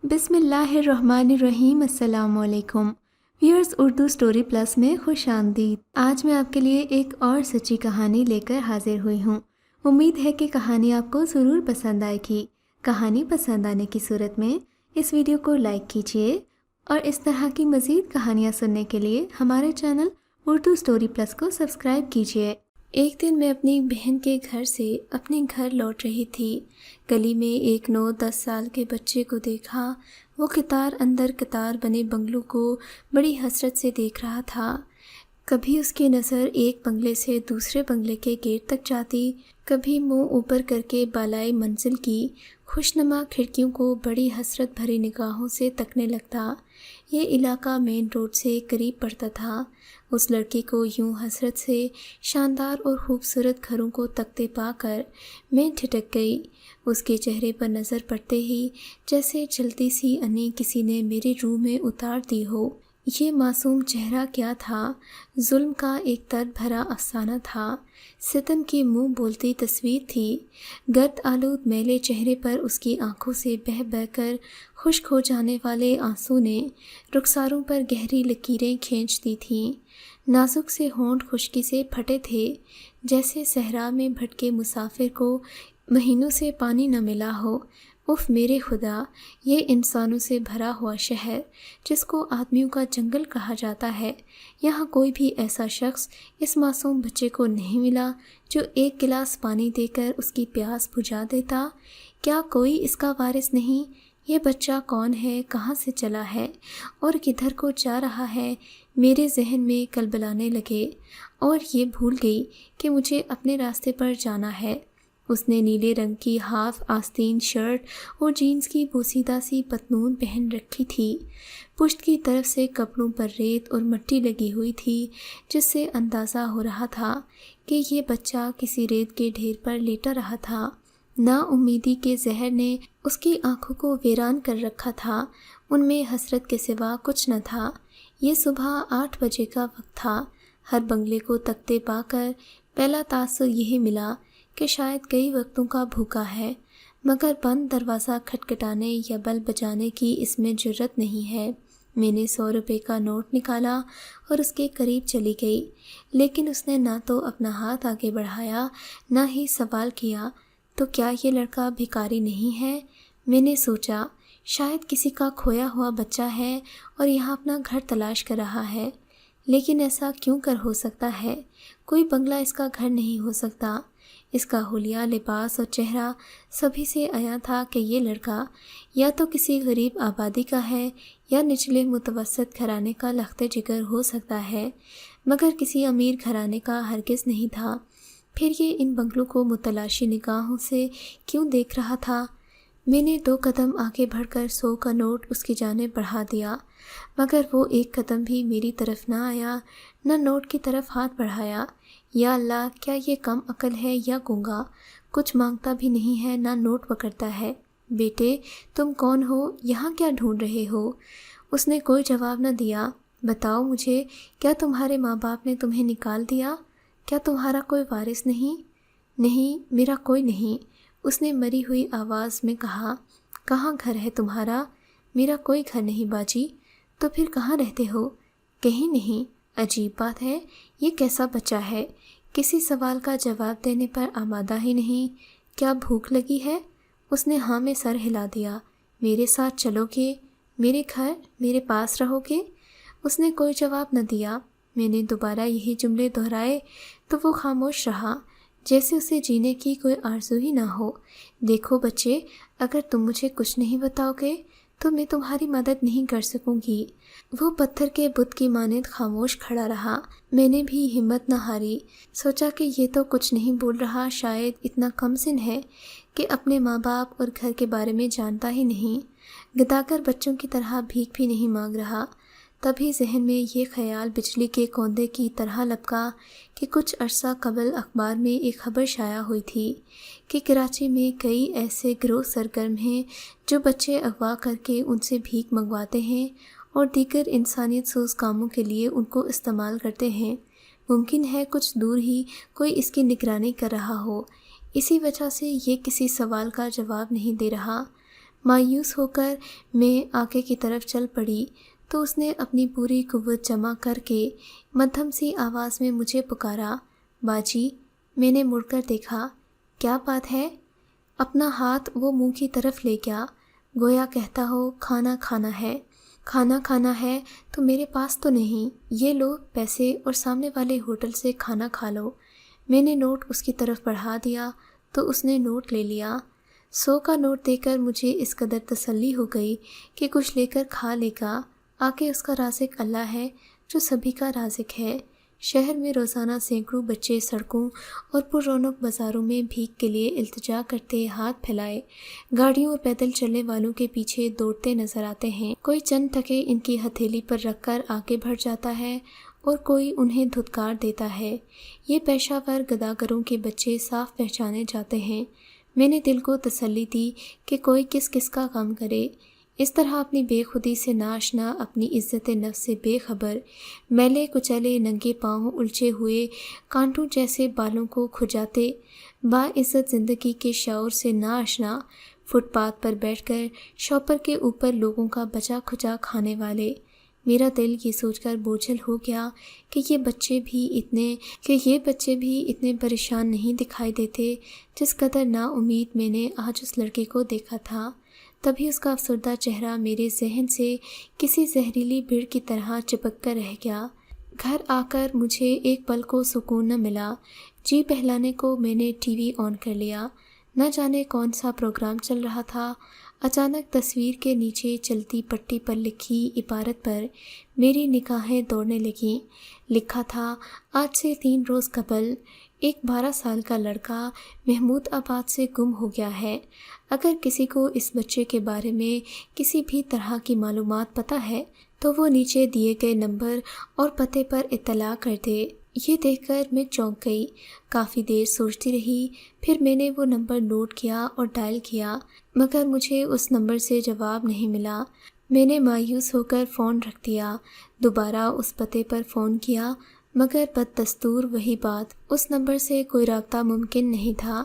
بسم اللہ الرحمن الرحیم۔ السلام علیکم ویورز، اردو سٹوری پلس میں خوش آمدید۔ آج میں آپ کے لیے ایک اور سچی کہانی لے کر حاضر ہوئی ہوں۔ امید ہے کہ کہانی آپ کو ضرور پسند آئے گی۔ کہانی پسند آنے کی صورت میں اس ویڈیو کو لائک کیجیے اور اس طرح کی مزید کہانیاں سننے کے لیے ہمارے چینل اردو سٹوری پلس کو سبسکرائب کیجیے۔ ایک دن میں اپنی بہن کے گھر سے اپنے گھر لوٹ رہی تھی۔ گلی میں ایک 9-10 سال کے بچے کو دیکھا۔ وہ قطار اندر قطار بنے بنگلوں کو بڑی حسرت سے دیکھ رہا تھا۔ کبھی اس کی نظر ایک بنگلے سے دوسرے بنگلے کے گیٹ تک جاتی، کبھی منہ اوپر کر کے بالائے منزل کی خوشنما کھڑکیوں کو بڑی حسرت بھری نگاہوں سے تکنے لگتا۔ یہ علاقہ مین روڈ سے قریب پڑتا تھا۔ اس لڑکی کو یوں حسرت سے شاندار اور خوبصورت گھروں کو تکتے پا کر میں ٹھٹک گئی۔ اس کے چہرے پر نظر پڑتے ہی جیسے جلتی سی انی کسی نے میرے روح میں اتار دی ہو۔ یہ معصوم چہرہ کیا تھا؟ ظلم کا ایک درد بھرا افسانہ تھا، ستم کی منہ بولتی تصویر تھی۔ گرد آلود میلے چہرے پر اس کی آنکھوں سے بہہ بہہ کر خشک ہو جانے والے آنسو نے رخساروں پر گہری لکیریں کھینچ دی تھیں۔ نازک سے ہونٹ خشکی سے پھٹے تھے، جیسے صحرا میں بھٹکے مسافر کو مہینوں سے پانی نہ ملا ہو۔ اف میرے خدا، یہ انسانوں سے بھرا ہوا شہر جس کو آدمیوں کا جنگل کہا جاتا ہے، یہاں کوئی بھی ایسا شخص اس معصوم بچے کو نہیں ملا جو ایک گلاس پانی دے کر اس کی پیاس بجھا دیتا؟ کیا کوئی اس کا وارث نہیں؟ یہ بچہ کون ہے، کہاں سے چلا ہے اور کدھر کو جا رہا ہے؟ میرے ذہن میں کلبلانے لگے اور یہ بھول گئی کہ مجھے اپنے راستے پر جانا ہے۔ اس نے نیلے رنگ کی ہاف آستین شرٹ اور جینز کی بوسیدہ سی پتلون پہن رکھی تھی۔ پشت کی طرف سے کپڑوں پر ریت اور مٹی لگی ہوئی تھی، جس سے اندازہ ہو رہا تھا کہ یہ بچہ کسی ریت کے ڈھیر پر لیٹا رہا تھا۔ نا امیدی کے زہر نے اس کی آنکھوں کو ویران کر رکھا تھا، ان میں حسرت کے سوا کچھ نہ تھا۔ یہ صبح 8 بجے کا وقت تھا۔ ہر بنگلے کو تکتے پا کر پہلا تاثر یہی ملا کہ شاید کئی وقتوں کا بھوکا ہے، مگر بند دروازہ کھٹکھٹانے یا بل بجانے کی اس میں جرت نہیں ہے۔ میں نے 100 روپے کا نوٹ نکالا اور اس کے قریب چلی گئی، لیکن اس نے نہ تو اپنا ہاتھ آگے بڑھایا نہ ہی سوال کیا، تو کیا یہ لڑکا بھکاری نہیں ہے؟ میں نے سوچا شاید کسی کا کھویا ہوا بچہ ہے اور یہاں اپنا گھر تلاش کر رہا ہے، لیکن ایسا کیوں کر ہو سکتا ہے؟ کوئی بنگلہ اس کا گھر نہیں ہو سکتا۔ اس کا حلیہ، لباس اور چہرہ سبھی سے عیاں تھا کہ یہ لڑکا یا تو کسی غریب آبادی کا ہے یا نچلے متوسط گھرانے کا لخت جگر ہو سکتا ہے، مگر کسی امیر گھرانے کا ہرگز نہیں تھا۔ پھر یہ ان بنگلوں کو متلاشی نگاہوں سے کیوں دیکھ رہا تھا؟ میں نے 2 قدم آگے بڑھ کر 100 کا نوٹ اس کی جانب بڑھا دیا، مگر وہ ایک قدم بھی میری طرف نہ آیا، نہ نوٹ کی طرف ہاتھ بڑھایا۔ یا اللہ، کیا یہ کم عقل ہے یا گونگا؟ کچھ مانگتا بھی نہیں ہے، نہ نوٹ پکڑتا ہے۔ بیٹے، تم کون ہو؟ یہاں کیا ڈھونڈ رہے ہو؟ اس نے کوئی جواب نہ دیا۔ بتاؤ مجھے، کیا تمہارے ماں باپ نے تمہیں نکال دیا؟ کیا تمہارا کوئی وارث نہیں؟ نہیں، میرا کوئی نہیں، اس نے مری ہوئی آواز میں کہا۔ کہاں گھر ہے تمہارا؟ میرا کوئی گھر نہیں باجی۔ تو پھر کہاں رہتے ہو؟ کہیں نہیں۔ عجیب بات ہے، یہ کیسا بچہ ہے، کسی سوال کا جواب دینے پر آمادہ ہی نہیں۔ کیا بھوک لگی ہے؟ اس نے ہاں میں سر ہلا دیا۔ میرے ساتھ چلو گے؟ میرے گھر، میرے پاس رہو گے؟ اس نے کوئی جواب نہ دیا۔ میں نے دوبارہ یہی جملے دہرائے تو وہ خاموش رہا، جیسے اسے جینے کی کوئی آرزو ہی نہ ہو۔ دیکھو بچے، اگر تم مجھے کچھ نہیں بتاؤ گے تو میں تمہاری مدد نہیں کر سکوں گی۔ وہ پتھر کے بت کی مانند خاموش کھڑا رہا۔ میں نے بھی ہمت نہ ہاری، سوچا کہ یہ تو کچھ نہیں بول رہا، شاید اتنا کم سن ہے کہ اپنے ماں باپ اور گھر کے بارے میں جانتا ہی نہیں، گداگر بچوں کی طرح بھیک بھی نہیں مانگ رہا۔ تبھی ذہن میں یہ خیال بجلی کے کوندے کی طرح لپکا کہ کچھ عرصہ قبل اخبار میں ایک خبر شائع ہوئی تھی کہ کراچی میں کئی ایسے گروہ سرگرم ہیں جو بچے اغوا کر کے ان سے بھیک منگواتے ہیں اور دیگر انسانیت سوز کاموں کے لیے ان کو استعمال کرتے ہیں۔ ممکن ہے کچھ دور ہی کوئی اس کی نگرانی کر رہا ہو، اسی وجہ سے یہ کسی سوال کا جواب نہیں دے رہا۔ مایوس ہو کر میں آگے کی طرف چل پڑی تو اس نے اپنی پوری قوت جمع کر کے مدھم سی آواز میں مجھے پکارا، باجی۔ میں نے مڑ کر دیکھا، کیا بات ہے؟ اپنا ہاتھ وہ منہ کی طرف لے گیا، گویا کہتا ہو کھانا کھانا ہے۔ کھانا کھانا ہے تو میرے پاس تو نہیں، یہ لو پیسے اور سامنے والے ہوٹل سے کھانا کھا لو۔ میں نے نوٹ اس کی طرف بڑھا دیا تو اس نے نوٹ لے لیا۔ 100 کا نوٹ دے کر مجھے اس قدر تسلی ہو گئی کہ کچھ لے کر کھا لے گا، آگے اس کا رازق اللہ ہے جو سبھی کا رازق ہے۔ شہر میں روزانہ سینکڑوں بچے سڑکوں اور پر رونق بازاروں میں بھیک کے لیے التجا کرتے ہاتھ پھیلائے گاڑیوں اور پیدل چلنے والوں کے پیچھے دوڑتے نظر آتے ہیں۔ کوئی چند ٹکے ان کی ہتھیلی پر رکھ کر آگے بڑھ جاتا ہے اور کوئی انہیں دھتکار دیتا ہے۔ یہ پیشہ ور گداگروں کے بچے صاف پہچانے جاتے ہیں۔ میں نے دل کو تسلی دی کہ کوئی کس کس کا غم کرے۔ اس طرح اپنی بے خودی سے ناآشنا، اپنی عزت نفس سے بے خبر، میلے کچیلے ننگے پاؤں الجھے ہوئے کانٹوں جیسے بالوں کو کھجاتے، باعزت زندگی کے شعور سے ناآشنا، فٹ پاتھ پر بیٹھ کر شاپر کے اوپر لوگوں کا بچا کھچا کھانے والے۔ میرا دل یہ سوچ کر بوجھل ہو گیا کہ یہ بچے بھی اتنے پریشان نہیں دکھائی دیتے جس قدر نا امید میں نے آج اس لڑکے کو دیکھا تھا۔ تبھی اس کا افسردہ چہرہ میرے ذہن سے کسی زہریلی بھیڑ کی طرح چپک کر رہ گیا۔ گھر آ کر مجھے ایک پل کو سکون نہ ملا۔ جی بہلانے کو میں نے ٹی وی آن کر لیا، نہ جانے کون سا پروگرام چل رہا تھا۔ اچانک تصویر کے نیچے چلتی پٹی پر لکھی عبارت پر میری نگاہیں دوڑنے لگیں۔ لکھا تھا، آج سے 3 روز قبل ایک 12 سال کا لڑکا محمود آباد سے گم ہو گیا ہے۔ اگر کسی کو اس بچے کے بارے میں کسی بھی طرح کی معلومات پتہ ہے تو وہ نیچے دیے گئے نمبر اور پتے پر اطلاع کر دے۔ یہ دیکھ کر میں چونک گئی، کافی دیر سوچتی رہی، پھر میں نے وہ نمبر نوٹ کیا اور ڈائل کیا، مگر مجھے اس نمبر سے جواب نہیں ملا۔ میں نے مایوس ہو کر فون رکھ دیا، دوبارہ اس پتے پر فون کیا، مگر بددستور وہی بات، اس نمبر سے کوئی رابطہ ممکن نہیں تھا۔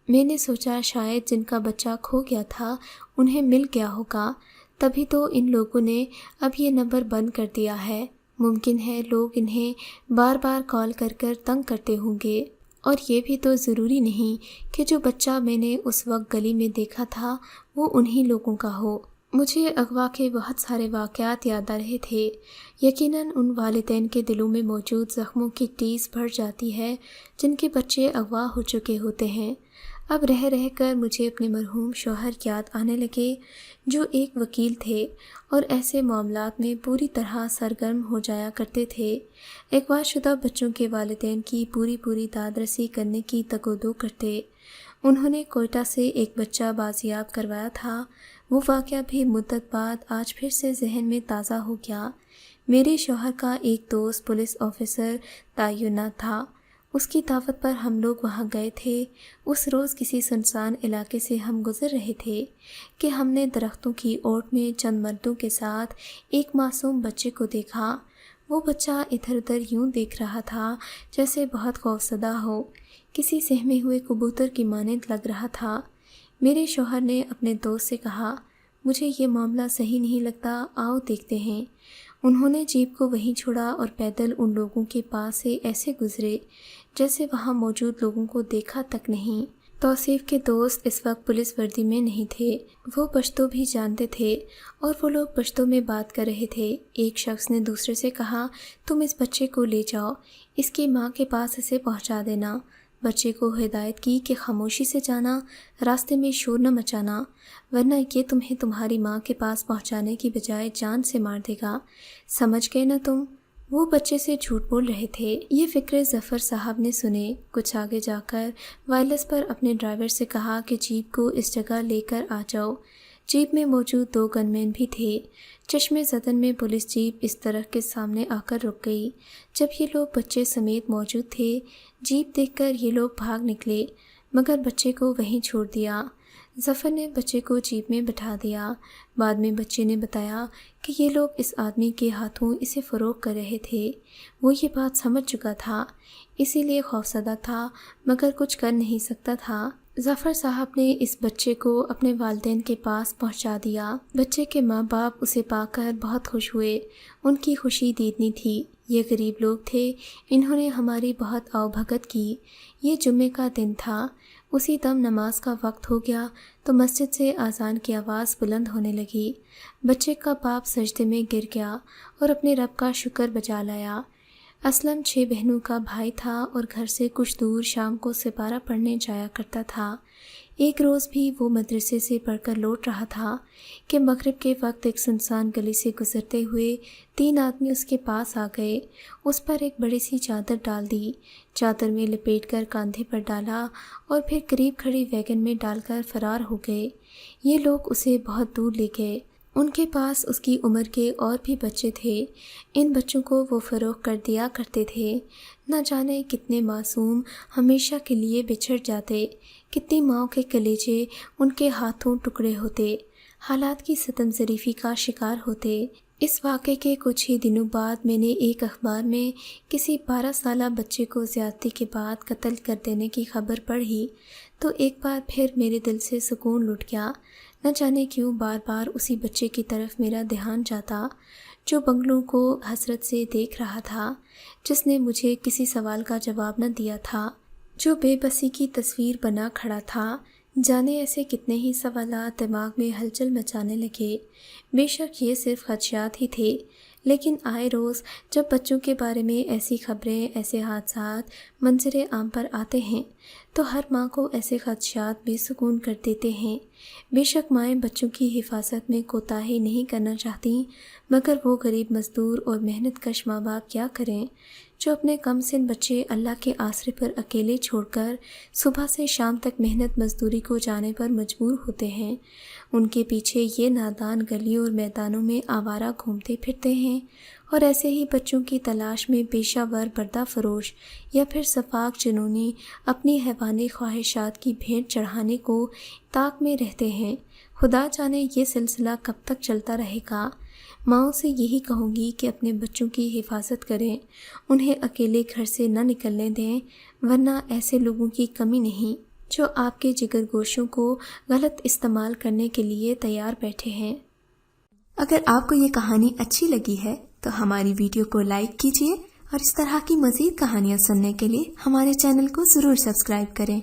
میں نے سوچا شاید جن کا بچہ کھو گیا تھا انہیں مل گیا ہوگا، تبھی تو ان لوگوں نے اب یہ نمبر بند کر دیا ہے۔ ممکن ہے لوگ انہیں بار بار کال کر کر تنگ کرتے ہوں گے، اور یہ بھی تو ضروری نہیں کہ جو بچہ میں نے اس وقت گلی میں دیکھا تھا وہ انہی لوگوں کا ہو۔ مجھے اغوا کے بہت سارے واقعات یاد آ رہے تھے۔ یقیناً ان والدین کے دلوں میں موجود زخموں کی ٹیس بڑھ جاتی ہے جن کے بچے اغوا ہو چکے ہوتے ہیں۔ اب رہ رہ کر مجھے اپنے مرحوم شوہر یاد آنے لگے جو ایک وکیل تھے اور ایسے معاملات میں پوری طرح سرگرم ہو جایا کرتے تھے۔ اغوا شدہ بچوں کے والدین کی پوری داد رسی کرنے کی تگ و دو کرتے۔ انہوں نے کوئٹہ سے ایک بچہ بازیاب کروایا تھا۔ وہ واقعہ بھی مدت بعد آج پھر سے ذہن میں تازہ ہو گیا۔ میرے شوہر کا ایک دوست پولیس آفیسر تعینات تھا، اس کی دعوت پر ہم لوگ وہاں گئے تھے۔ اس روز کسی سنسان علاقے سے ہم گزر رہے تھے کہ ہم نے درختوں کی اوٹ میں چند مردوں کے ساتھ ایک معصوم بچے کو دیکھا۔ وہ بچہ ادھر ادھر یوں دیکھ رہا تھا جیسے بہت خوفزدہ ہو، کسی سہمے ہوئے کبوتر کی مانند لگ رہا تھا۔ میرے شوہر نے اپنے دوست سے کہا، مجھے یہ معاملہ صحیح نہیں لگتا، آؤ دیکھتے ہیں۔ انہوں نے جیپ کو وہیں چھوڑا اور پیدل ان لوگوں کے پاس سے ایسے گزرے جیسے وہاں موجود لوگوں کو دیکھا تک نہیں۔ توصیف کے دوست اس وقت پولیس وردی میں نہیں تھے، وہ پشتو بھی جانتے تھے اور وہ لوگ پشتو میں بات کر رہے تھے۔ ایک شخص نے دوسرے سے کہا، تم اس بچے کو لے جاؤ، اس کی ماں کے پاس اسے پہنچا دینا۔ بچے کو ہدایت کی کہ خاموشی سے جانا، راستے میں شور نہ مچانا، ورنہ یہ تمہیں تمہاری ماں کے پاس پہنچانے کی بجائے جان سے مار دے گا، سمجھ گئے نا تم؟ وہ بچے سے جھوٹ بول رہے تھے۔ یہ فکرے ظفر صاحب نے سنے۔ کچھ آگے جا کر وائرلیس پر اپنے ڈرائیور سے کہا کہ جیپ کو اس جگہ لے کر آ جاؤ۔ جیپ میں موجود 2 گن مین بھی تھے۔ چشمے زدن میں پولیس جیپ اس طرح کے سامنے آ کر رک گئی۔ جب یہ لوگ بچے سمیت موجود تھے، جیپ دیکھ کر یہ لوگ بھاگ نکلے، مگر بچے کو وہیں چھوڑ دیا۔ ظفر نے بچے کو جیپ میں بٹھا دیا۔ بعد میں بچے نے بتایا کہ یہ لوگ اس آدمی کے ہاتھوں اسے فروخت کر رہے تھے۔ وہ یہ بات سمجھ چکا تھا، اسی لیے خوفزدہ تھا، مگر کچھ کر نہیں سکتا تھا۔ ظفر صاحب نے اس بچے کو اپنے والدین کے پاس پہنچا دیا۔ بچے کے ماں باپ اسے پا کر بہت خوش ہوئے۔ ان کی خوشی دیدنی تھی۔ یہ غریب لوگ تھے، انہوں نے ہماری بہت آؤ بھگت کی۔ یہ جمعے کا دن تھا۔ اسی دم نماز کا وقت ہو گیا تو مسجد سے اذان کی آواز بلند ہونے لگی۔ بچے کا باپ سجدے میں گر گیا اور اپنے رب کا شکر بجا لایا۔ اسلم 6 بہنوں کا بھائی تھا اور گھر سے کچھ دور شام کو سپارہ پڑھنے جایا کرتا تھا۔ ایک روز بھی وہ مدرسے سے پڑھ کر لوٹ رہا تھا کہ مغرب کے وقت ایک سنسان گلی سے گزرتے ہوئے 3 آدمی اس کے پاس آ گئے۔ اس پر ایک بڑی سی چادر ڈال دی، چادر میں لپیٹ کر کاندھے پر ڈالا اور پھر قریب کھڑی ویگن میں ڈال کر فرار ہو گئے۔ یہ لوگ اسے بہت دور لے گئے۔ ان کے پاس اس کی عمر کے اور بھی بچے تھے۔ ان بچوں کو وہ فروخت کر دیا کرتے تھے۔ نہ جانے کتنے معصوم ہمیشہ کے لیے بچھڑ جاتے، کتنی ماؤں کے کلیجے ان کے ہاتھوں ٹکڑے ہوتے، حالات کی ستم ظریفی کا شکار ہوتے۔ اس واقعے کے کچھ ہی دنوں بعد میں نے ایک اخبار میں کسی 12 سالہ بچے کو زیادتی کے بعد قتل کر دینے کی خبر پڑھی تو ایک بار پھر میرے دل سے سکون لٹ گیا۔ نہ جانے کیوں بار بار اسی بچے کی طرف میرا دھیان جاتا جو بنگلوں کو حسرت سے دیکھ رہا تھا، جس نے مجھے کسی سوال کا جواب نہ دیا تھا، جو بے بسی کی تصویر بنا کھڑا تھا۔ جانے ایسے کتنے ہی سوالات دماغ میں ہلچل مچانے لگے۔ بے شک یہ صرف خدشات ہی تھے، لیکن آئے روز جب بچوں کے بارے میں ایسی خبریں، ایسے حادثات منظر عام پر آتے ہیں تو ہر ماں کو ایسے خدشات بے سکون کر دیتے ہیں۔ بے شک مائیں بچوں کی حفاظت میں کوتاہی نہیں کرنا چاہتیں، مگر وہ غریب مزدور اور محنت کش ماں باپ کیا کریں جو اپنے کم سن بچے اللہ کے آسرے پر اکیلے چھوڑ کر صبح سے شام تک محنت مزدوری کو جانے پر مجبور ہوتے ہیں۔ ان کے پیچھے یہ نادان گلیوں اور میدانوں میں آوارہ گھومتے پھرتے ہیں اور ایسے ہی بچوں کی تلاش میں پیشہ ور پردہ فروش یا پھر سفاک جنونی اپنی حیوانی خواہشات کی بھیٹ چڑھانے کو طاق میں رہتے ہیں۔ خدا جانے یہ سلسلہ کب تک چلتا رہے گا۔ ماؤں سے یہی کہوں گی کہ اپنے بچوں کی حفاظت کریں، انہیں اکیلے گھر سے نہ نکلنے دیں، ورنہ ایسے لوگوں کی کمی نہیں جو آپ کے جگر گوشوں کو غلط استعمال کرنے کے لیے تیار بیٹھے ہیں۔ اگر آپ کو یہ کہانی اچھی لگی ہے تو ہماری ویڈیو کو لائک کیجیے اور اس طرح کی مزید کہانیاں سننے کے لیے ہمارے چینل کو ضرور سبسکرائب کریں۔